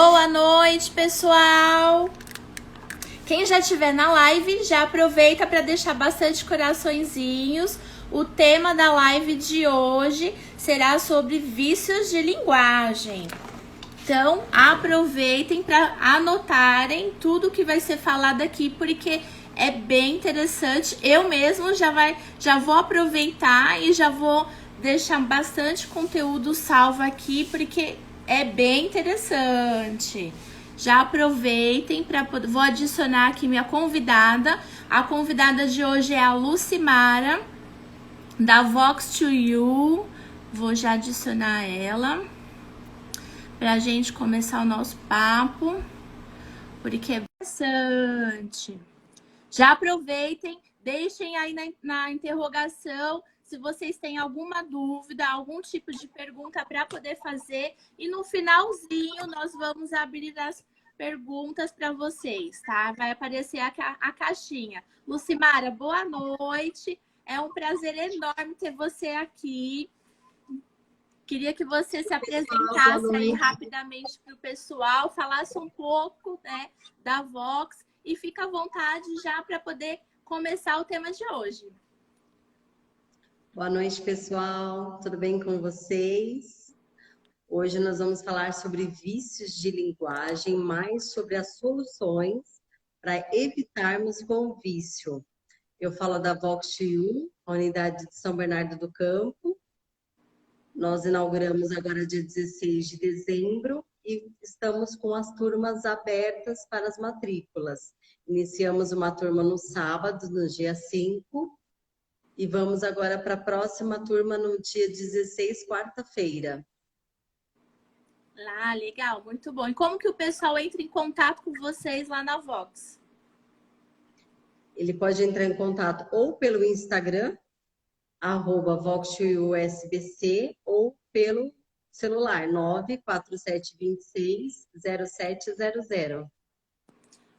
Boa noite, pessoal! Quem já estiver na live, já aproveita para deixar bastante coraçõezinhos. O tema da live de hoje será sobre vícios de linguagem. Então, aproveitem para anotarem tudo que vai ser falado aqui, porque é bem interessante. Eu mesmo já vou aproveitar e já vou deixar bastante conteúdo salvo aqui, porque é bem interessante. Já aproveitem para poder. Vou adicionar aqui minha convidada. A convidada de hoje é a Lucimara, da Vox2U. Vou já adicionar ela pra gente começar o nosso papo, porque é interessante. Já aproveitem, deixem aí na interrogação se vocês têm alguma dúvida, algum tipo de pergunta para poder fazer. E no finalzinho nós vamos abrir as perguntas para vocês, tá? Vai aparecer a caixinha. Lucimara, boa noite. É um prazer enorme ter você aqui. Queria que você se apresentasse aí rapidamente para o pessoal, falasse um pouco, né, da Vox e fica à vontade já para poder começar o tema de hoje. Boa noite, pessoal. Tudo bem com vocês? Hoje nós vamos falar sobre vícios de linguagem, mais sobre as soluções para evitarmos com o vício. Eu falo da Vox2U, a unidade de São Bernardo do Campo. Nós inauguramos agora dia 16 de dezembro e estamos com as turmas abertas para as matrículas. Iniciamos uma turma no sábado, no dia 5, e vamos agora para a próxima turma no dia 16, quarta-feira. Ah, legal, muito bom. E como que o pessoal entra em contato com vocês lá na Vox? Ele pode entrar em contato ou pelo Instagram, @Vox2USBC, ou pelo celular 94726-0700.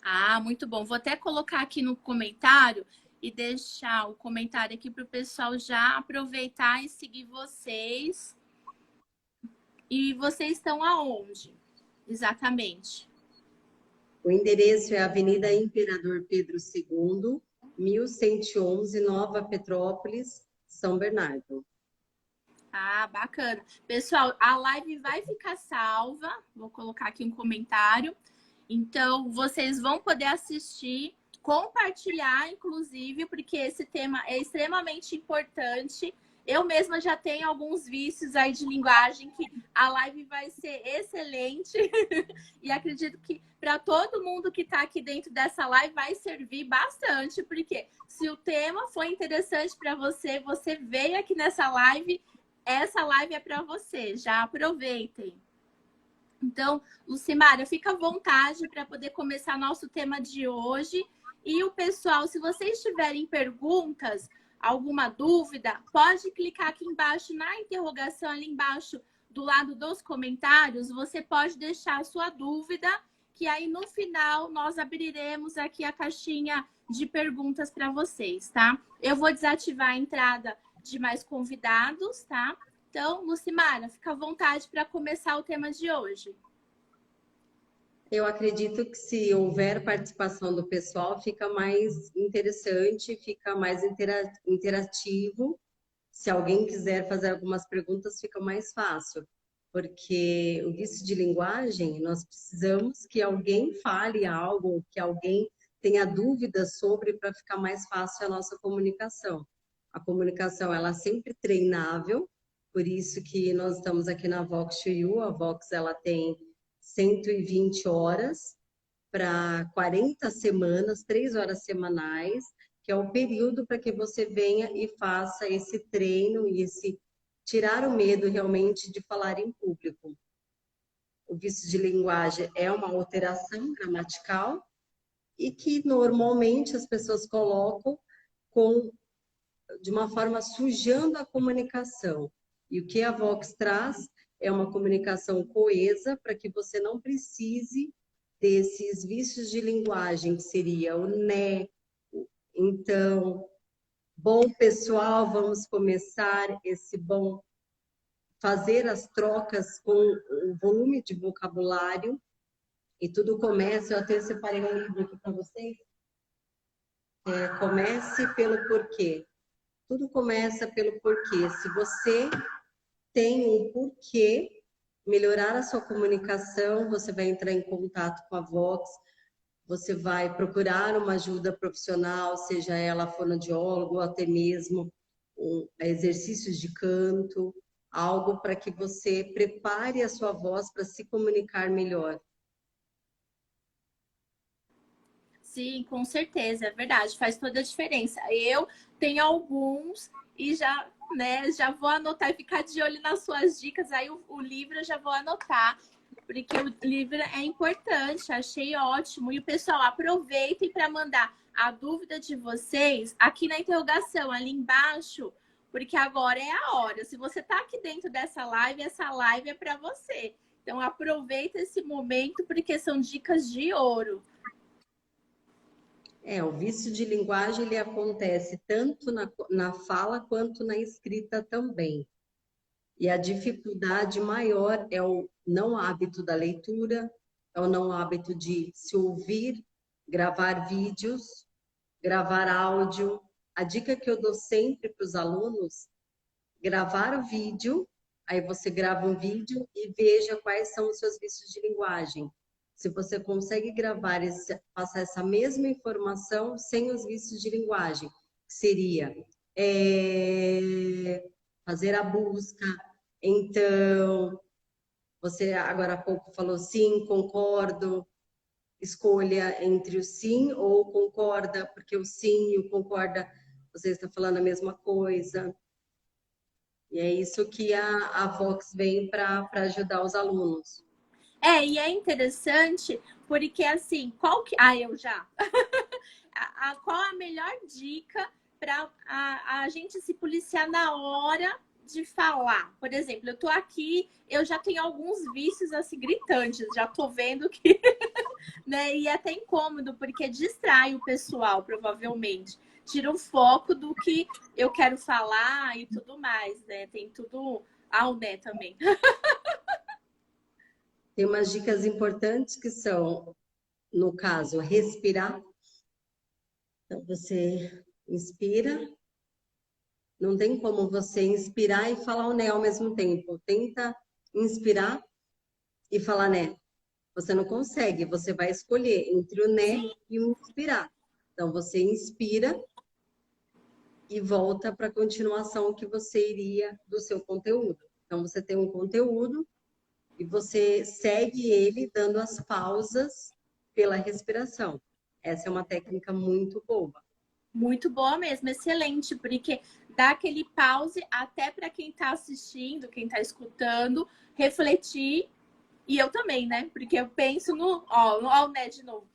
Ah, muito bom. Vou até colocar aqui no comentário e deixar o comentário aqui para o pessoal já aproveitar e seguir vocês. E vocês estão aonde? Exatamente. O endereço é Avenida Imperador Pedro II, 1111, Nova Petrópolis, São Bernardo. Ah, bacana. Pessoal, a live vai ficar salva. Vou colocar aqui um comentário. Então, vocês vão poder assistir, compartilhar, inclusive, porque esse tema é extremamente importante. Eu mesma já tenho alguns vícios aí de linguagem que a live vai ser excelente. E acredito que para todo mundo que está aqui dentro dessa live vai servir bastante, porque se o tema foi interessante para você, você veio aqui nessa live, essa live é para você. Já aproveitem. Então, Lucimara, fica à vontade para poder começar nosso tema de hoje. E o pessoal, se vocês tiverem perguntas, alguma dúvida, pode clicar aqui embaixo na interrogação, ali embaixo do lado dos comentários. Você pode deixar a sua dúvida, que aí no final nós abriremos aqui a caixinha de perguntas para vocês, tá? Eu vou desativar a entrada de mais convidados, tá? Então, Lucimara, fica à vontade para começar o tema de hoje. Eu acredito que se houver participação do pessoal, fica mais interessante, fica mais interativo. Se alguém quiser fazer algumas perguntas, fica mais fácil. Porque o vício de linguagem, nós precisamos que alguém fale algo, que alguém tenha dúvidas sobre, para ficar mais fácil a nossa comunicação. A comunicação, ela é sempre treinável, por isso que nós estamos aqui na Vox2U. A Vox, ela tem 120 horas para 40 semanas, 3 horas semanais, que é o período para que você venha e faça esse treino e esse tirar o medo realmente de falar em público. O vício de linguagem é uma alteração gramatical e que normalmente as pessoas colocam de uma forma sujando a comunicação. E o que a Vox traz é uma comunicação coesa para que você não precise desses vícios de linguagem, que seria o né. Então, bom, pessoal, vamos começar fazer as trocas com o volume de vocabulário. E tudo começa, eu até separei um livro aqui para vocês. Comece pelo porquê. Tudo começa pelo porquê. Se você tem um porquê, melhorar a sua comunicação, você vai entrar em contato com a Vox, você vai procurar uma ajuda profissional, seja ela fonoaudiólogo ou até mesmo exercícios de canto, algo para que você prepare a sua voz para se comunicar melhor. Sim, com certeza, é verdade, faz toda a diferença. Eu tenho alguns e já, né, já vou anotar e ficar de olho nas suas dicas. Aí o livro eu já vou anotar, porque o livro é importante, achei ótimo. E o pessoal, aproveitem para mandar a dúvida de vocês aqui na interrogação, ali embaixo, porque agora é a hora. Se você está aqui dentro dessa live, essa live é para você. Então aproveita esse momento, porque são dicas de ouro. O vício de linguagem ele acontece tanto na fala quanto na escrita também. E a dificuldade maior é o não hábito da leitura, é o não hábito de se ouvir, gravar vídeos, gravar áudio. A dica que eu dou sempre para os alunos, gravar o vídeo, aí você grava um vídeo e veja quais são os seus vícios de linguagem. Se você consegue gravar e passar essa mesma informação sem os vícios de linguagem, seria fazer a busca. Então, você agora há pouco falou sim, concordo, escolha entre o sim ou concorda, porque o sim e o concorda, você está falando a mesma coisa. E é isso que a Vox vem para ajudar os alunos. E é interessante porque assim, qual que. Ah, eu já. Qual a melhor dica para a gente se policiar na hora de falar? Por exemplo, eu tô aqui, eu já tenho alguns vícios assim gritantes, já tô vendo que, né? E é até incômodo, porque distrai o pessoal, provavelmente. Tira o foco do que eu quero falar e tudo mais, né? Tem tudo. Ah, o né também. Tem umas dicas importantes que são, no caso, respirar. Então, você inspira. Não tem como você inspirar e falar o né ao mesmo tempo. Tenta inspirar e falar né. Você não consegue, você vai escolher entre o né Sim. e o inspirar. Então, você inspira e volta para a continuação que você iria do seu conteúdo. Então, você tem um conteúdo e você segue ele dando as pausas pela respiração. Essa é uma técnica muito boa. Muito boa mesmo, excelente, porque dá aquele pause até para quem está assistindo, quem está escutando, refletir. E eu também, né? Porque eu penso no. Ó, o né de novo.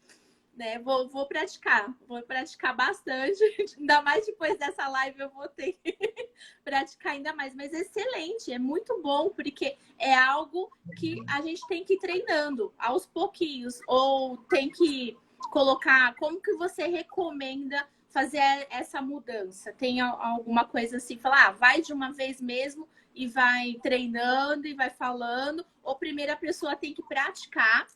Né? Vou praticar bastante. Ainda mais depois dessa live eu vou ter que praticar ainda mais. Mas excelente, é muito bom, porque é algo que a gente tem que ir treinando aos pouquinhos. Ou tem que colocar. Como que você recomenda fazer essa mudança? Tem alguma coisa assim, falar, vai de uma vez mesmo e vai treinando e vai falando, ou primeiro a pessoa tem que praticar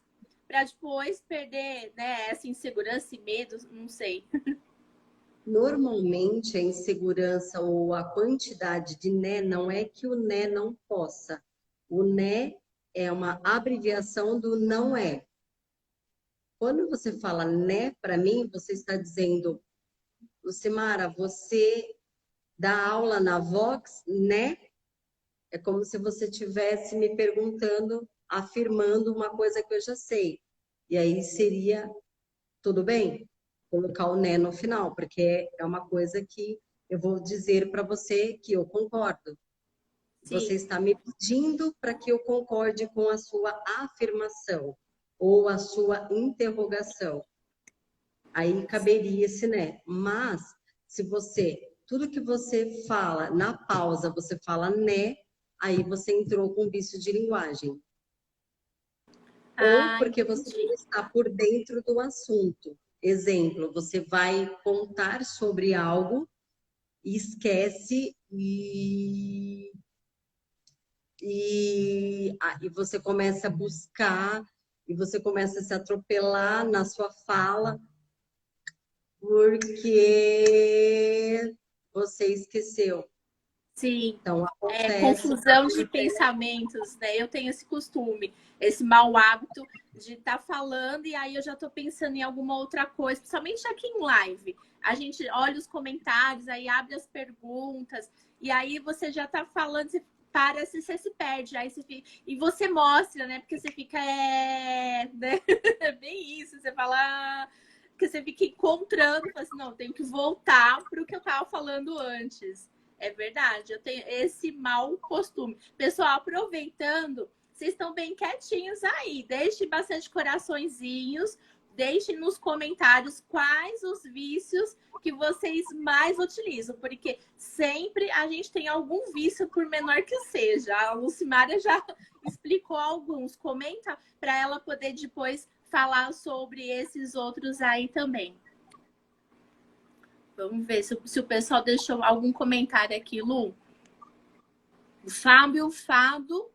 para depois perder, né, essa insegurança e medo, não sei. Normalmente, a insegurança ou a quantidade de né não é que o né não possa. O né é uma abreviação do não é. Quando você fala né para mim, você está dizendo, Lucimara, você dá aula na Vox, né? É como se você estivesse me perguntando, afirmando uma coisa que eu já sei. E aí seria, tudo bem? Colocar o né no final, porque é uma coisa que eu vou dizer para você que eu concordo. Você Sim. está me pedindo para que eu concorde com a sua afirmação ou a sua interrogação. Aí caberia esse né. Mas, se você, tudo que você fala na pausa, você fala né, aí você entrou com vício de linguagem. Ou porque você Entendi. não está por dentro do assunto. Exemplo, você vai contar sobre algo e esquece e você começa a buscar e você começa a se atropelar na sua fala porque você esqueceu. Sim, Então, acontece. confusão de pensamentos, né? Eu tenho esse costume, esse mau hábito de estar falando e aí eu já estou pensando em alguma outra coisa, principalmente aqui em live. A gente olha os comentários, aí abre as perguntas, e aí você já está falando, você para, você se perde, aí você fica, e você mostra, né? Porque você fica, né? É bem isso, você fala. Porque você fica encontrando, fala assim, não, tenho que voltar para o que eu estava falando antes. É verdade, eu tenho esse mau costume. Pessoal, aproveitando, vocês estão bem quietinhos aí. Deixe bastante coraçõezinhos. Deixem nos comentários quais os vícios que vocês mais utilizam. Porque sempre a gente tem algum vício, por menor que seja. A Lucimária já explicou alguns. Comenta para ela poder depois falar sobre esses outros aí também. Vamos ver se o pessoal deixou algum comentário aqui, Lu. O Fábio Fado,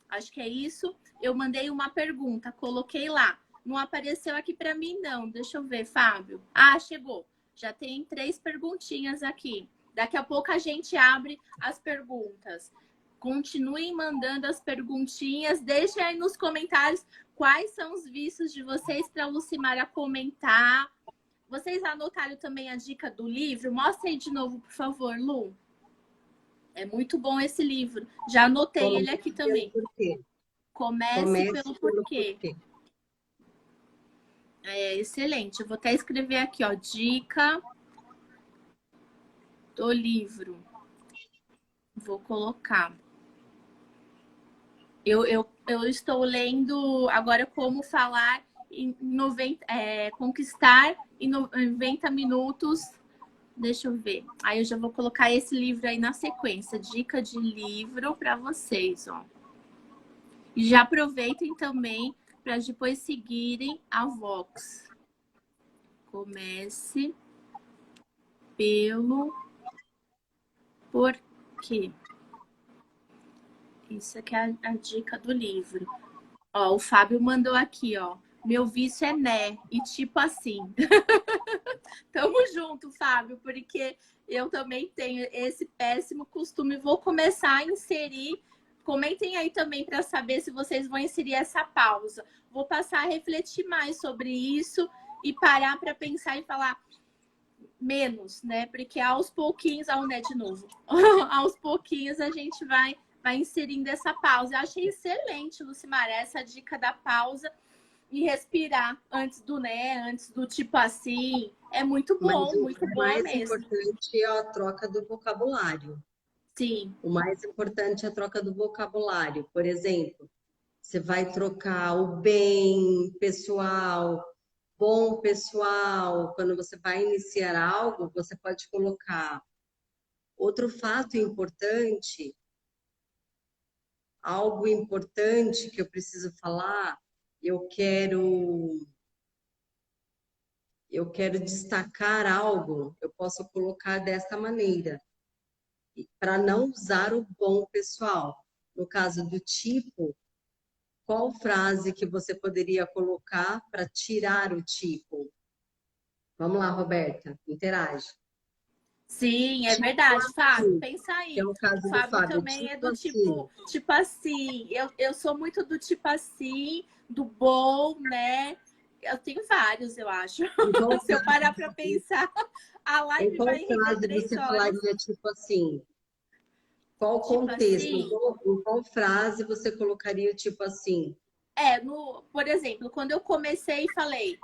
acho que é isso. Eu mandei uma pergunta, coloquei lá. Não apareceu aqui para mim, não. Deixa eu ver, Fábio. Ah, chegou. Já tem 3 perguntinhas aqui. Daqui a pouco a gente abre as perguntas. Continuem mandando as perguntinhas. Deixem aí nos comentários quais são os vícios de vocês para a Lucimara comentar. Vocês anotaram também a dica do livro? Mostra aí de novo, por favor, Lu. É muito bom esse livro. Já anotei ele aqui também. Comece pelo porquê. É excelente. Eu vou até escrever aqui, ó. Dica do livro. Vou colocar. Eu estou lendo agora Como Falar em 90, Conquistar em 90 minutos. Deixa eu ver. Aí eu já vou colocar esse livro aí na sequência. Dica de livro para vocês, ó. E já aproveitem também para depois seguirem a Vox. Comece pelo porquê. Isso aqui é a dica do livro. Ó, o Fábio mandou aqui, ó. Meu vício é né, e tipo assim. Tamo junto, Fábio, porque eu também tenho esse péssimo costume. Vou começar a inserir. Comentem aí também para saber se vocês vão inserir essa pausa. Vou passar a refletir mais sobre isso e parar para pensar e falar menos, né? Porque aos pouquinhos, né, de novo, aos pouquinhos a gente vai inserindo essa pausa. Eu achei excelente, Lucimara, essa dica da pausa e respirar antes do né, antes do tipo assim. É muito bom, muito bom mesmo. O mais importante é a troca do vocabulário. Sim. O mais importante é a troca do vocabulário. Por exemplo, você vai trocar o bem pessoal, bom pessoal. Quando você vai iniciar algo, você pode colocar outro fato importante, algo importante que eu preciso falar. Eu quero destacar algo, eu posso colocar desta maneira, para não usar o bom pessoal. No caso do tipo, qual frase que você poderia colocar para tirar o tipo? Vamos lá, Roberta, interage. Sim, é verdade, Fábio. Pensa aí. É o caso O Fábio do Fábio, também é do tipo assim. Eu sou muito do tipo assim, do bom, né? Eu tenho vários, eu acho. Então, se eu parar para pensar, a live vai render 3 você horas. falaria tipo assim? Qual tipo contexto? assim, Em qual frase você colocaria tipo assim? Por exemplo, quando eu comecei e falei,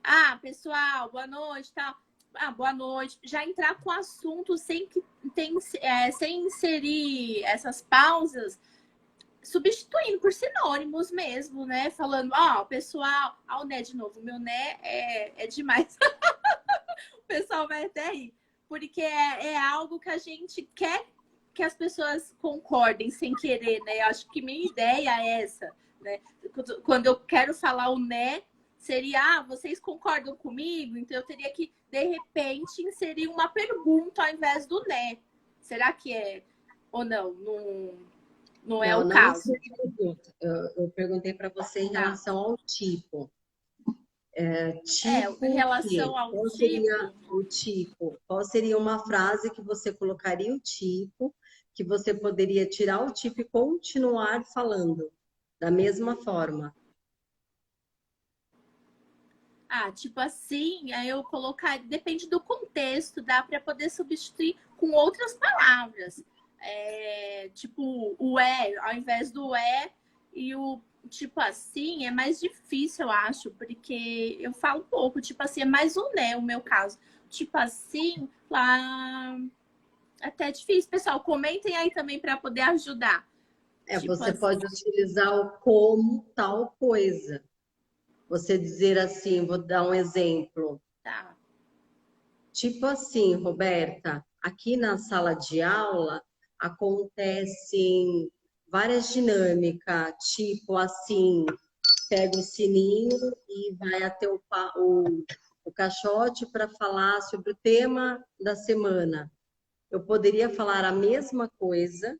ah, pessoal, boa noite, tal. Ah, boa noite. Já entrar com o assunto sem inserir essas pausas, substituindo por sinônimos mesmo, né? Falando, ó, pessoal, o né de novo, meu né é demais. O pessoal vai até rir. Porque é algo que a gente quer que as pessoas concordem sem querer, né? Eu acho que minha ideia é essa, né? Quando eu quero falar o né, seria, vocês concordam comigo? Então eu teria que, de repente, inserir uma pergunta ao invés do né. Será que é ou não? Não é Não, o não caso. seria produto. Eu perguntei para você em Tá. relação ao tipo. Em Tipo o relação quê? ao Qual seria tipo, o tipo? Qual seria uma frase que você colocaria o tipo, que você poderia tirar o tipo e continuar falando da mesma forma? tipo assim, aí eu colocar, depende do contexto, dá para poder substituir com outras palavras. Tipo, o é, ao invés do é, e o tipo assim é mais difícil, eu acho, porque eu falo pouco, tipo assim, é mais um né, o meu caso. Tipo assim, lá até difícil. Pessoal, comentem aí também para poder ajudar. Tipo Você assim, pode utilizar o como tal coisa. Você dizer assim, vou dar um exemplo. tá. Tipo assim, Roberta, aqui na sala de aula acontecem várias dinâmicas, tipo assim, pega o sininho e vai até o caixote para falar sobre o tema da semana. Eu poderia falar a mesma coisa.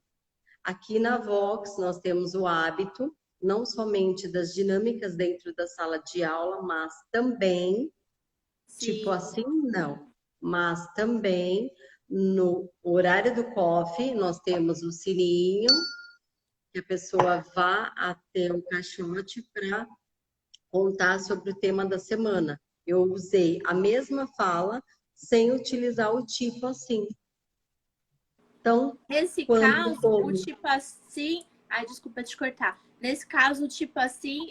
Aqui na Vox, nós temos o hábito, não somente das dinâmicas dentro da sala de aula, mas também, tipo Sim. assim, não, mas também no horário do coffee, nós temos o sininho, que a pessoa vá até o caixote para contar sobre o tema da semana. Eu usei a mesma fala sem utilizar o tipo assim. Então, Nesse quando caso, o for tipo assim. Ai, desculpa te cortar. Nesse caso, o tipo assim,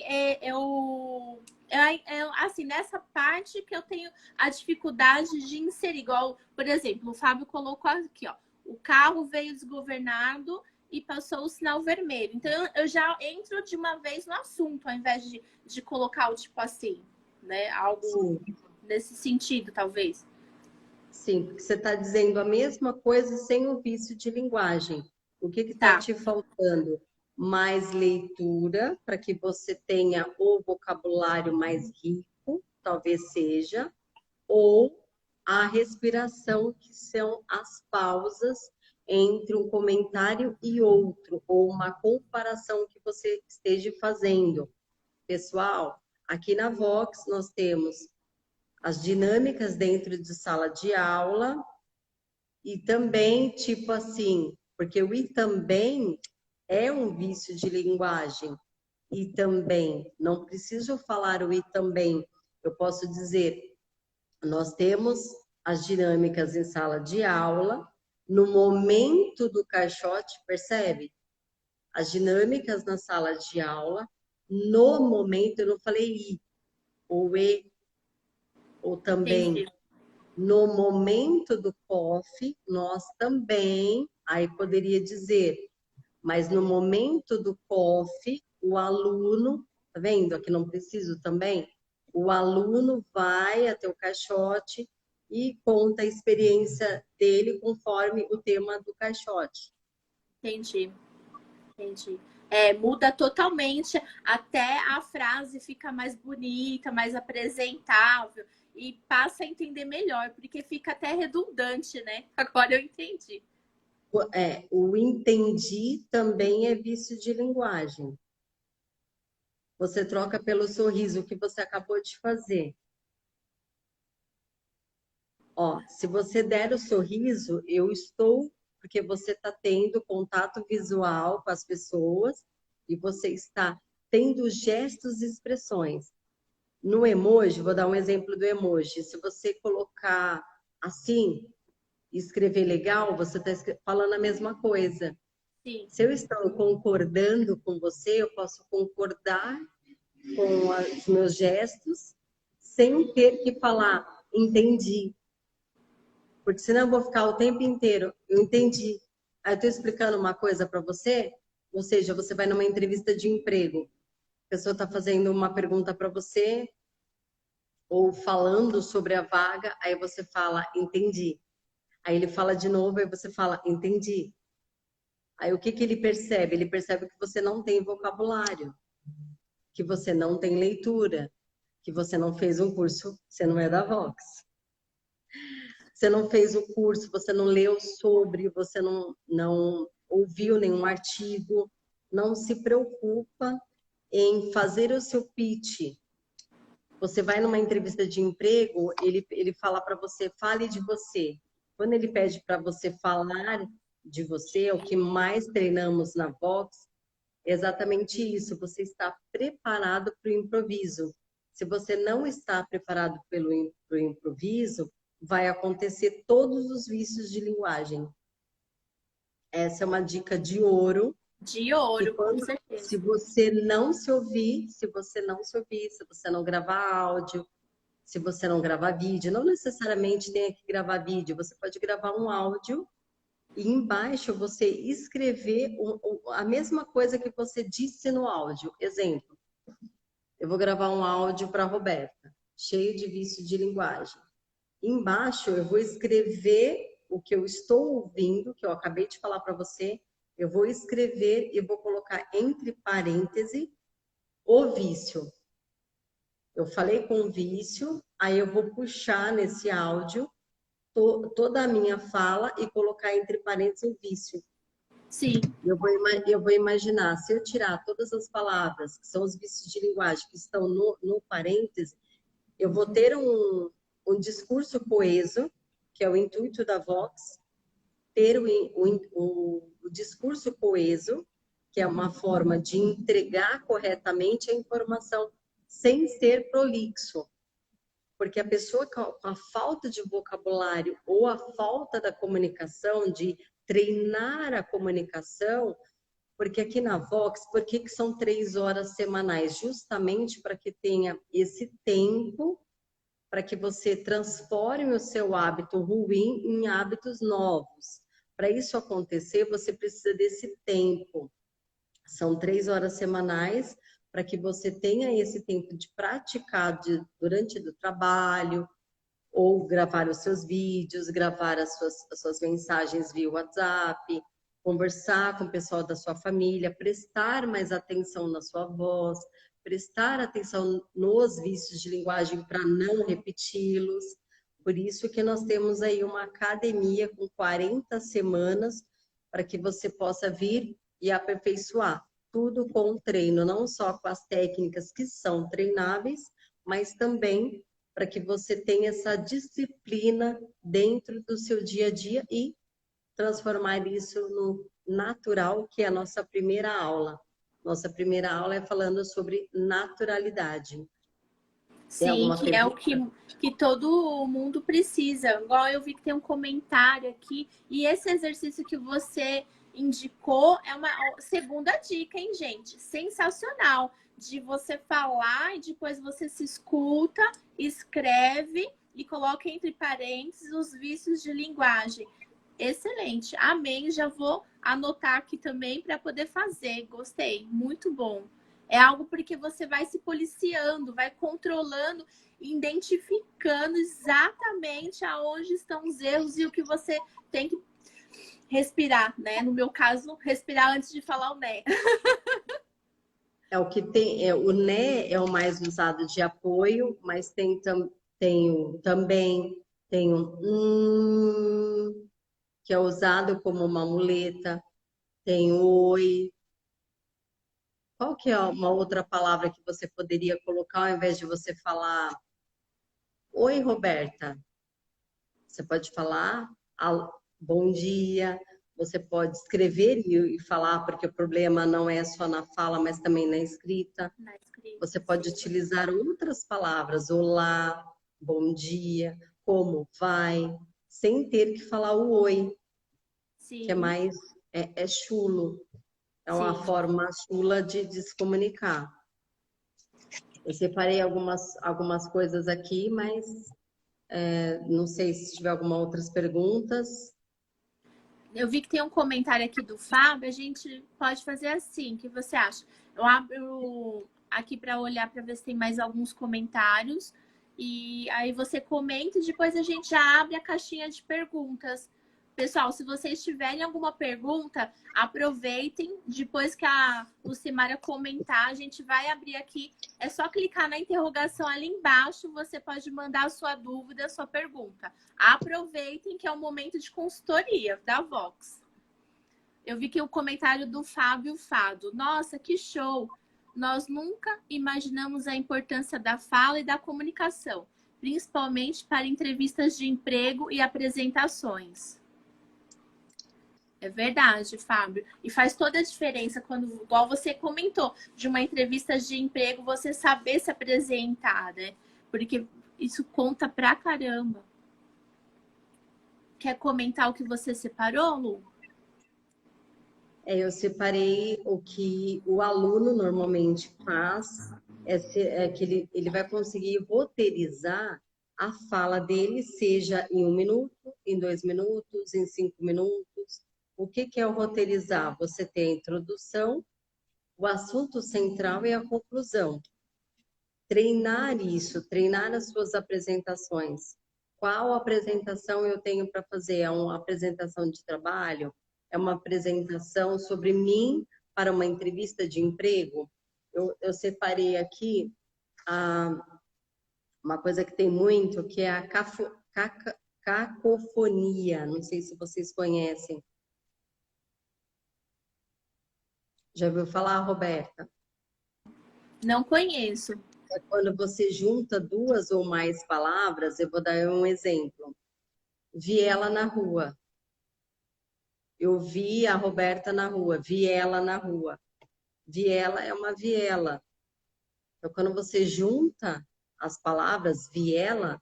assim, nessa parte que eu tenho a dificuldade de inserir. Igual, por exemplo, o Fábio colocou aqui, ó. O carro veio desgovernado e passou o sinal vermelho. Então, eu já entro de uma vez no assunto, ao invés de colocar o tipo assim, né? Algo sim, nesse sentido, talvez. sim, porque você está dizendo a mesma coisa sem o vício de linguagem. O que está Tá, te faltando? Mais leitura, para que você tenha o vocabulário mais rico, talvez seja, ou a respiração, que são as pausas entre um comentário e outro, ou uma comparação que você esteja fazendo. Pessoal, aqui na Vox nós temos as dinâmicas dentro de sala de aula e também, tipo assim, porque o e também é um vício de linguagem. E também, não preciso falar o e também, eu posso dizer, nós temos as dinâmicas em sala de aula, no momento do caixote, percebe? As dinâmicas na sala de aula, no momento, eu não falei i, ou e, ou também entendi. no momento do COF, nós também, aí poderia dizer, mas no momento do COF, o aluno, tá vendo? Aqui não preciso também. O aluno vai até o caixote e conta a experiência dele conforme o tema do caixote. Entendi. Entendi. Muda totalmente, até a frase fica mais bonita, mais apresentável e passa a entender melhor, porque fica até redundante, né? Agora eu entendi. O entendi também é vício de linguagem. Você troca pelo sorriso que você acabou de fazer. Ó, se você der o sorriso, eu estou, porque você está tendo contato visual com as pessoas e você está tendo gestos e expressões. No emoji, vou dar um exemplo do emoji. Se você colocar assim, escrever legal, você está falando a mesma coisa. Sim, Se eu estou concordando com você, eu posso concordar com os meus gestos sem ter que falar, entendi. Porque senão eu vou ficar o tempo inteiro, eu entendi. Aí eu estou explicando uma coisa para você, ou seja, você vai numa entrevista de emprego, a pessoa está fazendo uma pergunta para você, ou falando sobre a vaga, aí você fala, entendi. Aí ele fala de novo, aí você fala, entendi. Aí o que que ele percebe? Ele percebe que você não tem vocabulário, que você não tem leitura, que você não fez um curso, você não é da Vox. Você não fez o curso, você não leu sobre, você não ouviu nenhum artigo. não se preocupa em fazer o seu pitch. Você vai numa entrevista de emprego, ele fala para você, fale de você. Quando ele pede para você falar de você, é o que mais treinamos na Vox, é exatamente isso. Você está preparado para o improviso. Se você não está preparado para o improviso, vai acontecer todos os vícios de linguagem. Essa é uma dica de ouro. De ouro, com certeza. Se você não se ouvir, se você não gravar áudio, se você não gravar vídeo, não necessariamente tenha que gravar vídeo, você pode gravar um áudio e embaixo você escrever a mesma coisa que você disse no áudio. Exemplo, eu vou gravar um áudio para a Roberta, cheio de vício de linguagem. Embaixo eu vou escrever o que eu estou ouvindo, que eu acabei de falar para você, eu vou escrever e vou colocar entre parênteses o vício. Eu falei com vício, aí eu vou puxar nesse áudio toda a minha fala e colocar entre parênteses o vício. Sim. Eu vou imaginar, se eu tirar todas as palavras, que são os vícios de linguagem, que estão no parêntese, eu vou ter um discurso coeso, que é o intuito da Vox, ter o discurso coeso, que é uma forma de entregar corretamente a informação, sem ser prolixo. Porque a pessoa com a falta de vocabulário ou a falta da comunicação, de treinar a comunicação, porque aqui na Vox, por que são 3 horas semanais? Justamente para que tenha esse tempo para que você transforme o seu hábito ruim em hábitos novos. Para isso acontecer, você precisa desse tempo. São 3 horas semanais para que você tenha esse tempo de praticar durante o trabalho, ou gravar os seus vídeos, gravar as suas mensagens via WhatsApp, conversar com o pessoal da sua família, prestar mais atenção na sua voz, prestar atenção nos vícios de linguagem para não repeti-los. Por isso que nós temos aí uma academia com 40 semanas para que você possa vir e aperfeiçoar. Tudo com treino, não só com as técnicas que são treináveis, mas também para que você tenha essa disciplina dentro do seu dia a dia e transformar isso no natural, que é a nossa primeira aula. Nossa primeira aula é falando sobre naturalidade. Sim, que é o que todo mundo precisa. Igual eu vi que tem um comentário aqui, e esse exercício que você indicou é uma segunda dica, hein, gente? Sensacional. De você falar e depois você se escuta, escreve e coloca entre parênteses os vícios de linguagem. Excelente. Amém. Já vou anotar aqui também para poder fazer. Gostei. Muito bom. É algo porque você vai se policiando, vai controlando, identificando exatamente aonde estão os erros e o que você tem que respirar, né? No meu caso, respirar antes de falar o né. É o que tem, o né é o mais usado de apoio, mas tem também o que é usado como uma muleta, tem o oi. Qual que é uma outra palavra que você poderia colocar ao invés de você falar oi, Roberta? Você pode falar bom dia, você pode escrever e falar, porque o problema não é só na fala, mas também na escrita. Você pode utilizar outras palavras, olá, bom dia, como vai, sem ter que falar o oi, que é mais, é chulo. É uma forma chula de se comunicar. Eu separei algumas coisas aqui, mas não sei se tiver alguma outras perguntas. Eu vi que tem um comentário aqui do Fábio, a gente pode fazer assim, o que você acha? Eu abro aqui para olhar para ver se tem mais alguns comentários e aí você comenta e depois a gente já abre a caixinha de perguntas. Pessoal, se vocês tiverem alguma pergunta, aproveitem. Depois que a Lucimara comentar, a gente vai abrir aqui. É só clicar na interrogação ali embaixo. Você pode mandar a sua dúvida, a sua pergunta. Aproveitem que é um momento de consultoria da Vox. Eu vi que o comentário do Fábio Fado. Nossa, que show! Nós nunca imaginamos a importância da fala e da comunicação, principalmente para entrevistas de emprego e apresentações. É verdade, Fábio. E faz toda a diferença quando, igual você comentou, de uma entrevista de emprego, você saber se apresentar, né? Porque isso conta pra caramba. Quer comentar o que você separou, Lu? Eu separei o que o aluno normalmente faz, é que ele vai conseguir roteirizar a fala dele, seja em 1 minuto, em 2 minutos, em 5 minutos. O que que é o roteirizar? Você tem a introdução, o assunto central e a conclusão. Treinar isso, treinar as suas apresentações. Qual apresentação eu tenho para fazer? É uma apresentação de trabalho? É uma apresentação sobre mim para uma entrevista de emprego? Eu separei aqui uma coisa que tem muito, que é a cacofonia. Não sei se vocês conhecem. Já ouviu falar, Roberta? Não conheço. É quando você junta duas ou mais palavras. Eu vou dar um exemplo. Vi ela na rua. Eu vi a Roberta na rua. Vi ela na rua. Viela é uma viela. Então, quando você junta as palavras viela,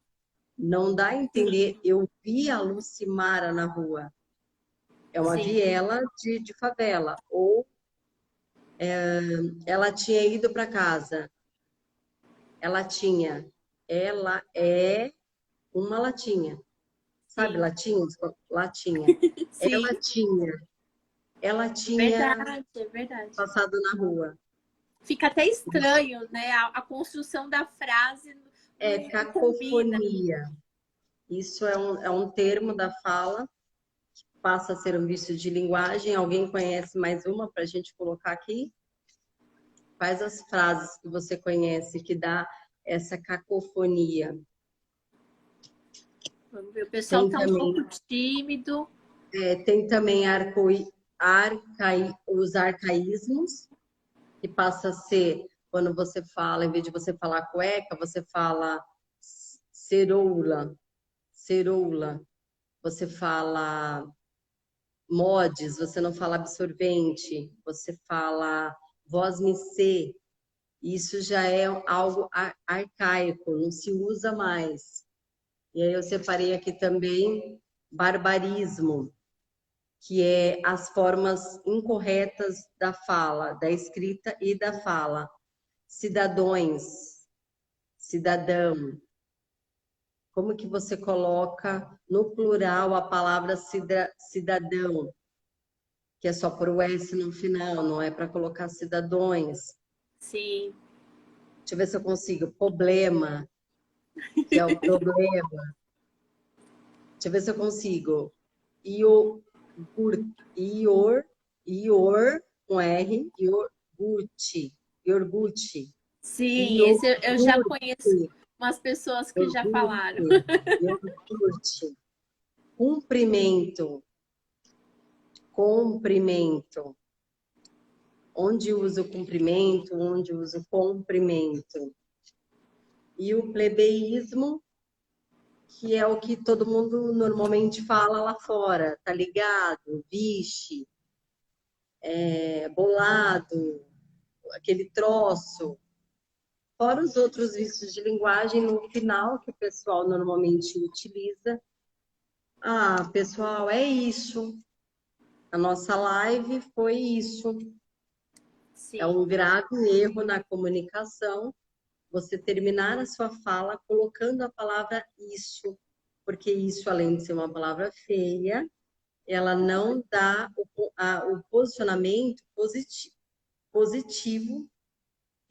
não dá a entender. Eu vi a Lucimara na rua. É uma Sim. viela de favela. Ou ela tinha ido para casa. Ela tinha. Ela é uma latinha. Sabe, Sim. latinha? Latinha. Ela Sim. tinha. Ela tinha Verdade, é verdade. passado na rua. Fica até estranho, né? A construção da frase É não combina. cacofonia. Isso é um termo da fala, que passa a ser um vício de linguagem. Alguém conhece mais uma para a gente colocar aqui? Quais as frases que você conhece que dá essa cacofonia? Vamos ver. O pessoal Tem tá um também, pouco tímido. tem também os arcaísmos, que passa a ser, quando você fala, em vez de você falar cueca, você fala ceroula, ceroula. Você fala mods, você não fala absorvente, você fala voz-me-ser. Isso já é algo arcaico, não se usa mais. E aí eu separei aqui também barbarismo, que é as formas incorretas da fala, da escrita e da fala. Cidadões, cidadão. Como que você coloca no plural a palavra cidadão? Que é só por o S no final, não é para colocar cidadãos. Sim. Deixa eu ver se eu consigo. Problema, que é o problema. Deixa eu ver se eu consigo. Ior, com R, iogurte. Sim, esse eu já conheço Iogurte, umas pessoas que já falaram. iogurte. Cumprimento, comprimento. Onde usa o cumprimento, onde usa o comprimento. E o plebeísmo, que é o que todo mundo normalmente fala lá fora, tá ligado? Vixe, bolado, aquele troço. Fora os outros vícios de linguagem no final que o pessoal normalmente utiliza. Ah, pessoal, é isso. A nossa live foi isso. É Sim. um grave erro na comunicação você terminar a sua fala colocando a palavra isso, porque isso, além de ser uma palavra feia, ela não dá o posicionamento positivo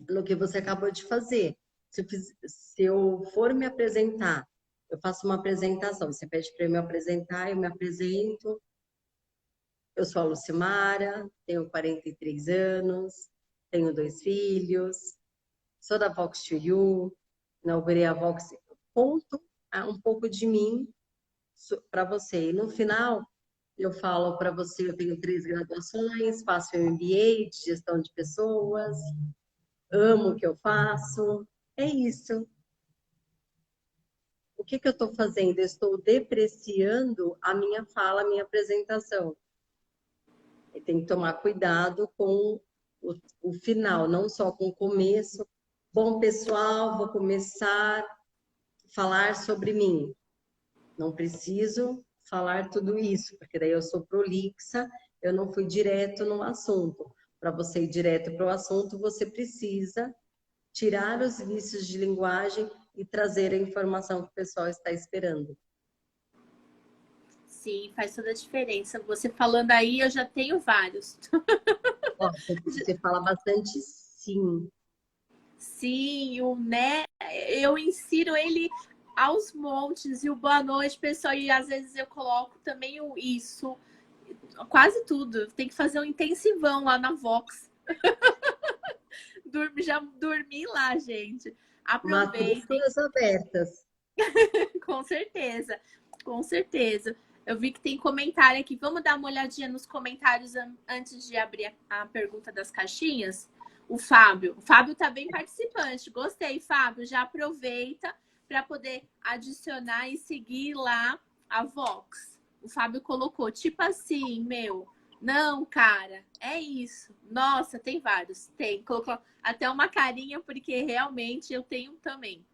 no que você acabou de fazer. Se eu for me apresentar, eu faço uma apresentação, você pede para eu me apresentar, eu me apresento. Eu sou a Lucimara, tenho 43 anos, tenho 2 filhos, sou da Vox to You, inaugurei a Vox. Conto um pouco de mim para você. E no final, Eu falo para você, eu tenho 3 graduações, faço MBA de gestão de pessoas, amo o que eu faço. É isso. O que eu estou fazendo? Eu estou depreciando a minha fala, a minha apresentação. E tem que tomar cuidado com o final, não só com o começo. Bom, pessoal, vou começar a falar sobre mim. Não preciso falar tudo isso, porque daí eu sou prolixa, eu não fui direto no assunto. Para você ir direto para o assunto, você precisa tirar os vícios de linguagem e trazer a informação que o pessoal está esperando. Sim, faz toda a diferença. Você falando aí, eu já tenho vários. Ó, você fala bastante sim. Sim, o né, eu insiro ele aos montes. E o boa noite, pessoal. E às vezes eu coloco também o isso. Quase tudo. Tem que fazer um intensivão lá na Vox. Já dormi lá, gente. Aproveitem. Matrículas abertas. Com certeza. Com certeza. Eu vi que tem comentário aqui. Vamos dar uma olhadinha nos comentários antes de abrir a pergunta das caixinhas? O Fábio. O Fábio tá bem participante. Gostei, Fábio. Já aproveita para poder adicionar e seguir lá a Vox. O Fábio colocou, tipo assim, meu. Não, cara, é isso. Nossa, tem vários. Tem. Colocou até uma carinha, porque realmente eu tenho também.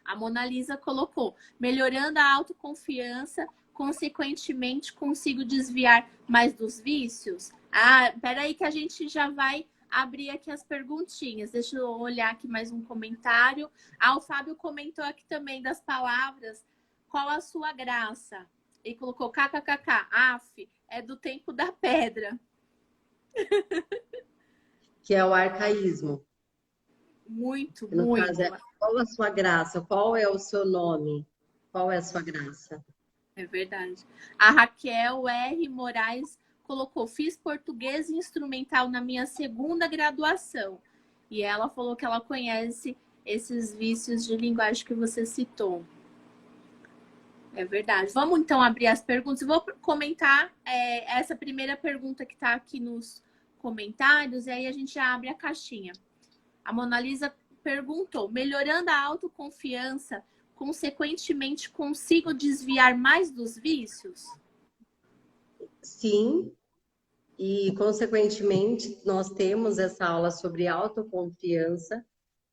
A Mona Lisa colocou, melhorando a autoconfiança, consequentemente consigo desviar mais dos vícios? Ah, peraí que a gente já vai abrir aqui as perguntinhas. Deixa eu olhar aqui mais um comentário. Ah, o Fábio comentou aqui também das palavras. Qual a sua graça? E colocou kkkk, af, é do tempo da pedra. Que é o arcaísmo. Muito, No muito. caso, qual a sua graça? Qual é o seu nome? Qual é a sua graça? É verdade. A Raquel R. Moraes colocou: fiz português instrumental na minha segunda graduação. E ela falou que ela conhece esses vícios de linguagem que você citou. É verdade. Vamos então abrir as perguntas. Eu vou comentar essa primeira pergunta que está aqui nos comentários, e aí a gente já abre a caixinha. A Mona Lisa perguntou: melhorando a autoconfiança, consequentemente consigo desviar mais dos vícios? Sim, e consequentemente nós temos essa aula sobre autoconfiança.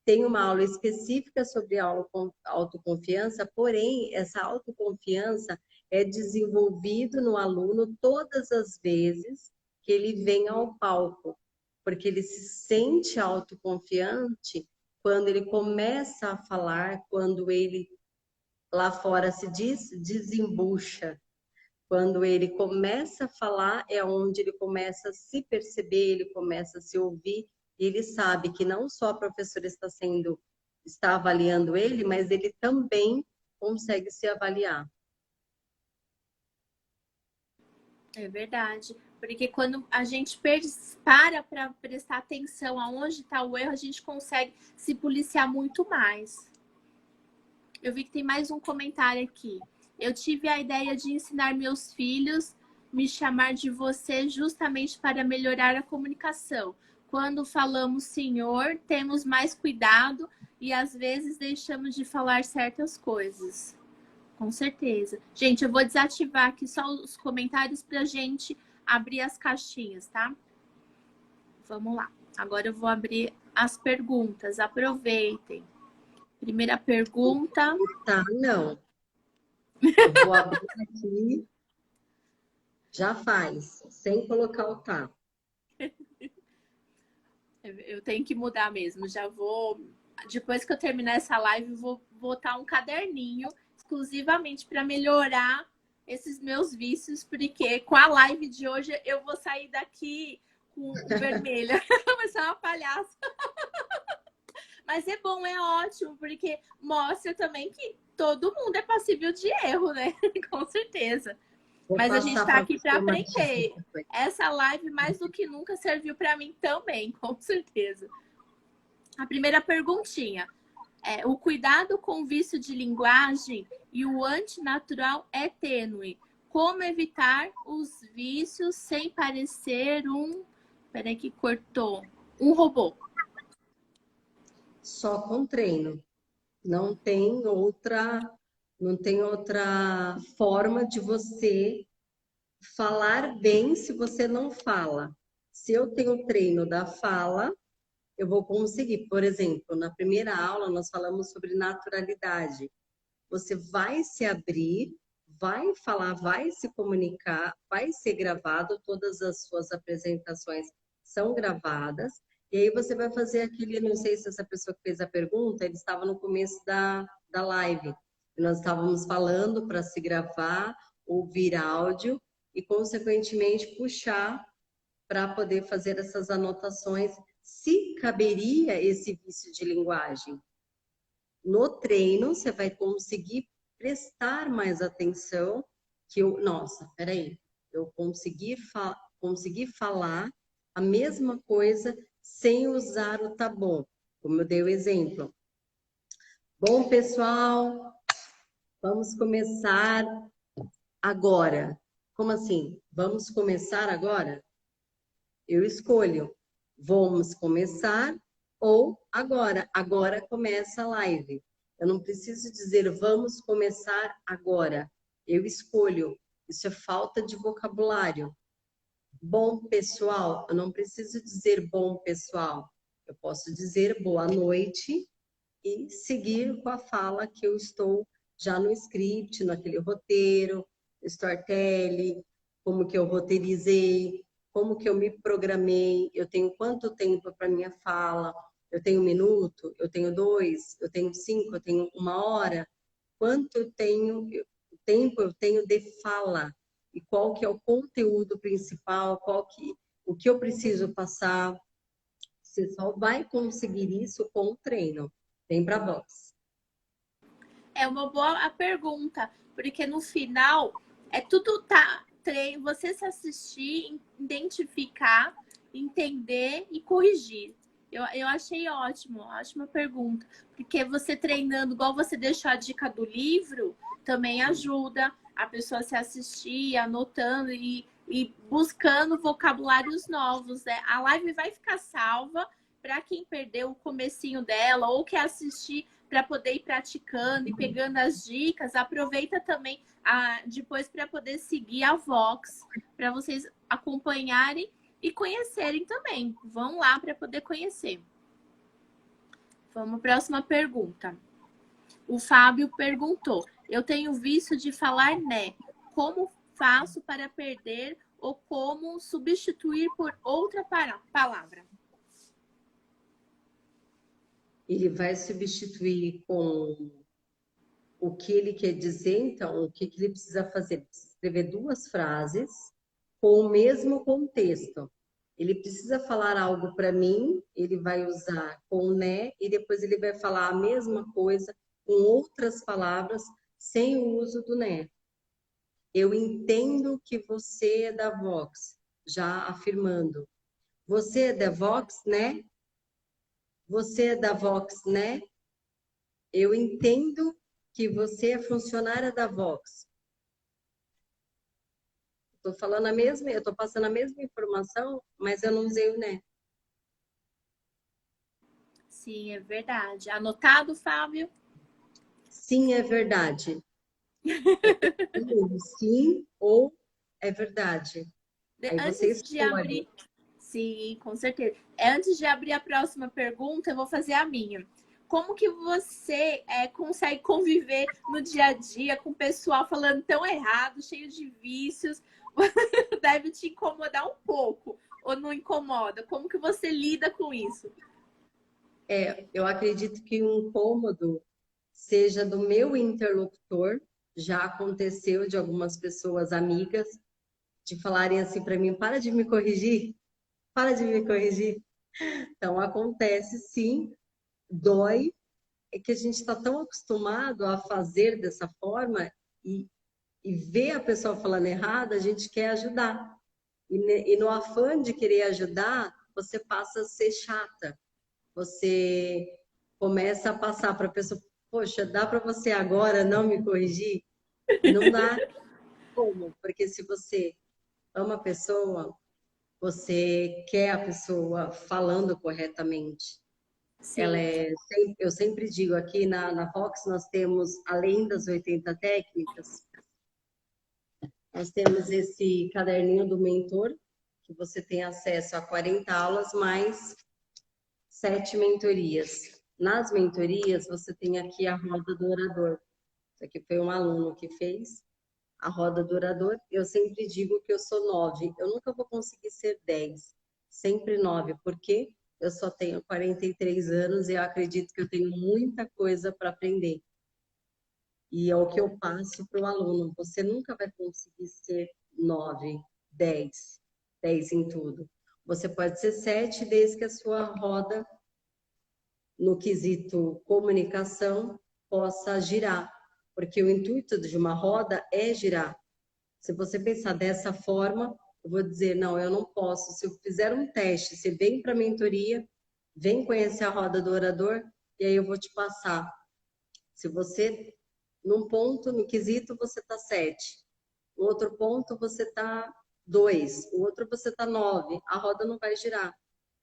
Tem uma aula específica sobre autoconfiança, porém, essa autoconfiança é desenvolvido no aluno todas as vezes que ele vem ao palco, porque ele se sente autoconfiante quando ele começa a falar, quando ele lá fora se diz desembucha. Quando ele começa a falar, é onde ele começa a se perceber, ele começa a se ouvir, e ele sabe que não só a professora está avaliando ele, mas ele também consegue se avaliar. É verdade. Porque quando a gente para prestar atenção aonde está o erro, a gente consegue se policiar muito mais. Eu vi que tem mais um comentário aqui. Eu tive a ideia de ensinar meus filhos me chamar de você justamente para melhorar a comunicação. Quando falamos senhor, temos mais cuidado e às vezes deixamos de falar certas coisas. Com certeza. Gente, eu vou desativar aqui só os comentários para a gente abrir as caixinhas, tá? Vamos lá. Agora eu vou abrir as perguntas. Aproveitem. Primeira pergunta. Tá, não. Eu vou abrir aqui. Já faz, sem colocar o tá. Eu tenho que mudar mesmo. Já vou. Depois que eu terminar essa live, vou botar um caderninho exclusivamente para melhorar esses meus vícios, porque com a live de hoje eu vou sair daqui com vermelha. Vai ser uma palhaça. Mas é bom, é ótimo, porque mostra também que todo mundo é passível de erro, né? Com certeza. Mas a gente está aqui para aprender. Essa live, mais do que nunca, serviu para mim também, com certeza. A primeira perguntinha. O cuidado com o vício de linguagem e o antinatural é tênue. Como evitar os vícios sem parecer um... Peraí que cortou. Um robô. Só com treino. Não tem outra forma de você falar bem se você não fala. Se eu tenho treino da fala, eu vou conseguir. Por exemplo, na primeira aula nós falamos sobre naturalidade. Você vai se abrir, vai falar, vai se comunicar, vai ser gravado, todas as suas apresentações são gravadas, e aí você vai fazer aquele, não sei se essa pessoa que fez a pergunta, ele estava no começo da live, nós estávamos falando para se gravar, ouvir áudio e, consequentemente, puxar para poder fazer essas anotações, se caberia esse vício de linguagem. No treino, você vai conseguir prestar mais atenção que nossa, peraí, eu consegui falar a mesma coisa sem usar o tá bom, como eu dei o exemplo. Bom, pessoal, vamos começar agora. Como assim? Vamos começar agora? Eu escolho. Vamos começar ou agora. Agora começa a live. Eu não preciso dizer vamos começar agora. Eu escolho. Isso é falta de vocabulário. Bom, pessoal. Eu não preciso dizer bom, pessoal. Eu posso dizer boa noite e seguir com a fala que eu estou já no script, naquele roteiro, storytelling, como que eu roteirizei, como que eu me programei, eu tenho quanto tempo para minha fala, eu tenho 1 minuto, eu tenho 2, eu tenho 5, eu tenho 1 hora, quanto tempo eu tenho de fala e qual que é o conteúdo principal, o que eu preciso passar. Você só vai conseguir isso com o treino. Vem para a box. É uma boa pergunta, porque no final é tudo treino, você se assistir, identificar, entender e corrigir. Eu achei ótima pergunta, porque você treinando, igual você deixou a dica do livro, também ajuda a pessoa a se assistir, anotando e buscando vocabulários novos, né? A live vai ficar salva para quem perdeu o comecinho dela ou quer assistir para poder ir praticando e pegando as dicas. Aproveita também depois para poder seguir a Vox, para vocês acompanharem e conhecerem também. Vão lá para poder conhecer. Vamos para a próxima pergunta. O Fábio perguntou: eu tenho vício de falar né. Como faço para perder ou como substituir por outra palavra? Ele vai substituir com o que ele quer dizer, então, o que ele precisa fazer? Precisa escrever 2 frases com o mesmo contexto. Ele precisa falar algo para mim, ele vai usar com né, e depois ele vai falar a mesma coisa com outras palavras, sem o uso do né. Eu entendo que você é da Vox, já afirmando. Você é da Vox, né? Você é da Vox, né? Eu entendo que você é funcionária da Vox. Estou falando eu estou passando a mesma informação, mas eu não usei o né. Sim, é verdade. Anotado, Fábio? Sim, é verdade. Sim ou é verdade. Aí você Antes de escolhe. abrir, sim, com certeza. Antes de abrir a próxima pergunta, eu vou fazer a minha. Como que você consegue conviver no dia a dia com o pessoal falando tão errado, cheio de vícios? Deve te incomodar um pouco, ou não incomoda? Como que você lida com isso? Eu acredito que um incômodo seja do meu interlocutor. Já aconteceu de algumas pessoas amigas de falarem assim para mim: para de me corrigir, para de me corrigir. Então acontece sim, dói, é que a gente está tão acostumado a fazer dessa forma e ver a pessoa falando errado, a gente quer ajudar. E no afã de querer ajudar, você passa a ser chata. Você começa a passar para a pessoa: poxa, dá para você agora não me corrigir? Não dá. como, porque se você ama a pessoa, você quer a pessoa falando corretamente. Sim. Eu sempre digo aqui na Vox, nós temos, além das 80 técnicas, nós temos esse caderninho do mentor, que você tem acesso a 40 aulas mais 7 mentorias. Nas mentorias, você tem aqui a roda do orador. Isso aqui foi um aluno que fez a roda do orador. Eu sempre digo que eu sou 9. Eu nunca vou conseguir ser 10. Sempre 9, porque eu só tenho 43 anos e eu acredito que eu tenho muita coisa para aprender. E é o que eu passo para o aluno. Você nunca vai conseguir ser 9, 10, 10 em tudo. Você pode ser 7 desde que a sua roda, no quesito comunicação, possa girar. Porque o intuito de uma roda é girar. Se você pensar dessa forma, eu vou dizer, não, eu não posso. Se eu fizer um teste, você vem para a mentoria, vem conhecer a roda do orador, e aí eu vou te passar. Se você, num ponto, no quesito, você está 7. No outro ponto, você está 2. O outro, você está 9. A roda não vai girar.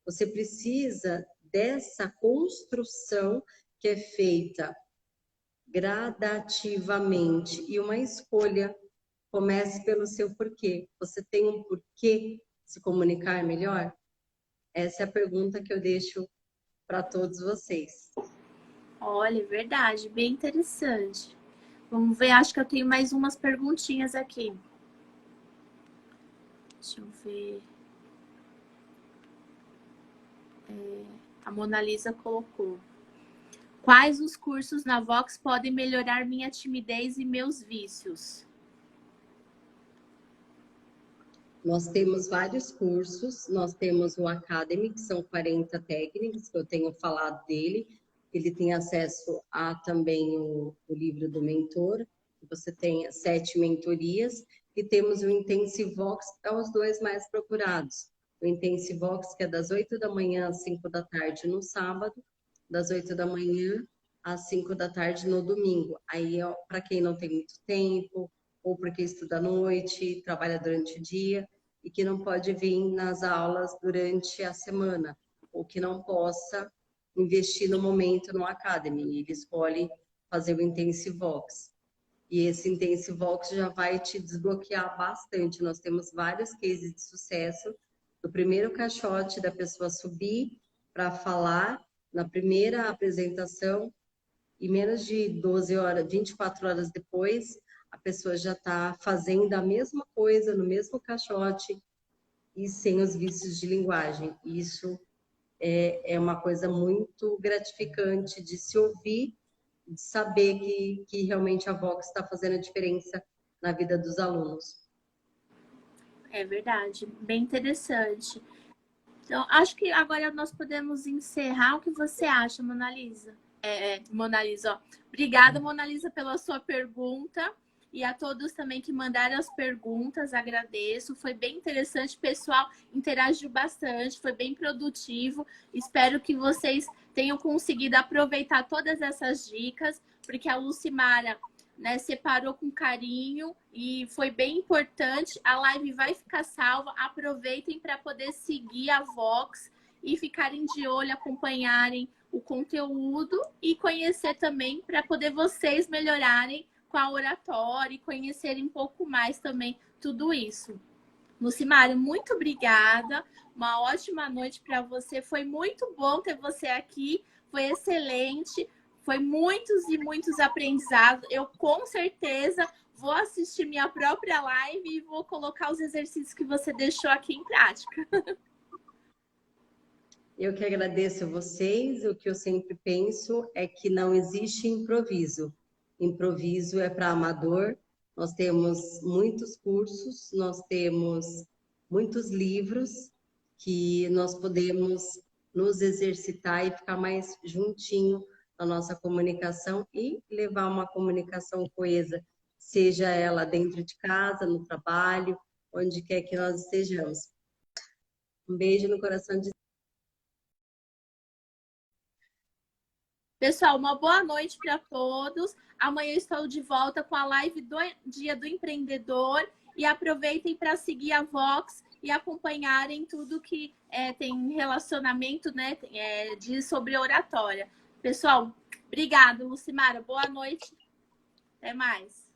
Você precisa dessa construção que é feita gradativamente e uma escolha. Comece pelo seu porquê. Você tem um porquê se comunicar melhor? Essa é a pergunta que eu deixo para todos vocês. Olha, é verdade, bem interessante. Vamos ver, acho que eu tenho mais umas perguntinhas aqui. Deixa eu ver. A Mona Lisa colocou. Quais os cursos na Vox podem melhorar minha timidez e meus vícios? Nós temos vários cursos, nós temos o Academy, que são 40 técnicas, que eu tenho falado dele. Ele tem acesso a também o livro do mentor, você tem 7 mentorias, e temos o Intensivox, que é os 2 mais procurados. O Intensivox, que é das 8 da manhã às 5 da tarde no sábado, das 8 da manhã às 5 da tarde no domingo. Aí, para quem não tem muito tempo, ou porque estuda à noite, trabalha durante o dia, e que não pode vir nas aulas durante a semana, ou que não possa investir no momento no Academy. Ele escolhe fazer o Intensivox. E esse Intensivox já vai te desbloquear bastante. Nós temos vários cases de sucesso. Do primeiro caixote da pessoa subir para falar na primeira apresentação, e menos de 12 horas, 24 horas depois, a pessoa já está fazendo a mesma coisa no mesmo caixote e sem os vícios de linguagem. Isso é uma coisa muito gratificante de se ouvir, de saber que realmente a Vox está fazendo a diferença na vida dos alunos. É verdade, bem interessante. Então, acho que agora nós podemos encerrar. O que você acha, Mona Lisa? Mona Lisa, ó. Obrigada, Mona Lisa, pela sua pergunta. E a todos também que mandaram as perguntas, agradeço. Foi bem interessante, o pessoal interagiu bastante, foi bem produtivo. Espero que vocês tenham conseguido aproveitar todas essas dicas, porque a Lucimara, né, separou com carinho e foi bem importante. A live vai ficar salva. Aproveitem para poder seguir a Vox e ficarem de olho, acompanharem o conteúdo e conhecer também para poder vocês melhorarem com a oratória e conhecerem um pouco mais também tudo isso. Lucimário, muito obrigada. Uma ótima noite para você. Foi muito bom ter você aqui. Foi excelente. Foi muitos e muitos aprendizados. Eu com certeza vou assistir minha própria live e vou colocar os exercícios que você deixou aqui em prática. Eu que agradeço vocês. O que eu sempre penso é que não existe improviso. Improviso é para amador. Nós temos muitos cursos, nós temos muitos livros que nós podemos nos exercitar e ficar mais juntinho na nossa comunicação e levar uma comunicação coesa, seja ela dentro de casa, no trabalho, onde quer que nós estejamos. Um beijo no coração de Pessoal, uma boa noite para todos. Amanhã eu estou de volta com a live do Dia do Empreendedor. E aproveitem para seguir a Vox e acompanharem tudo que tem relacionamento, né? Sobre oratória. Pessoal, obrigado, Lucimara. Boa noite. Até mais.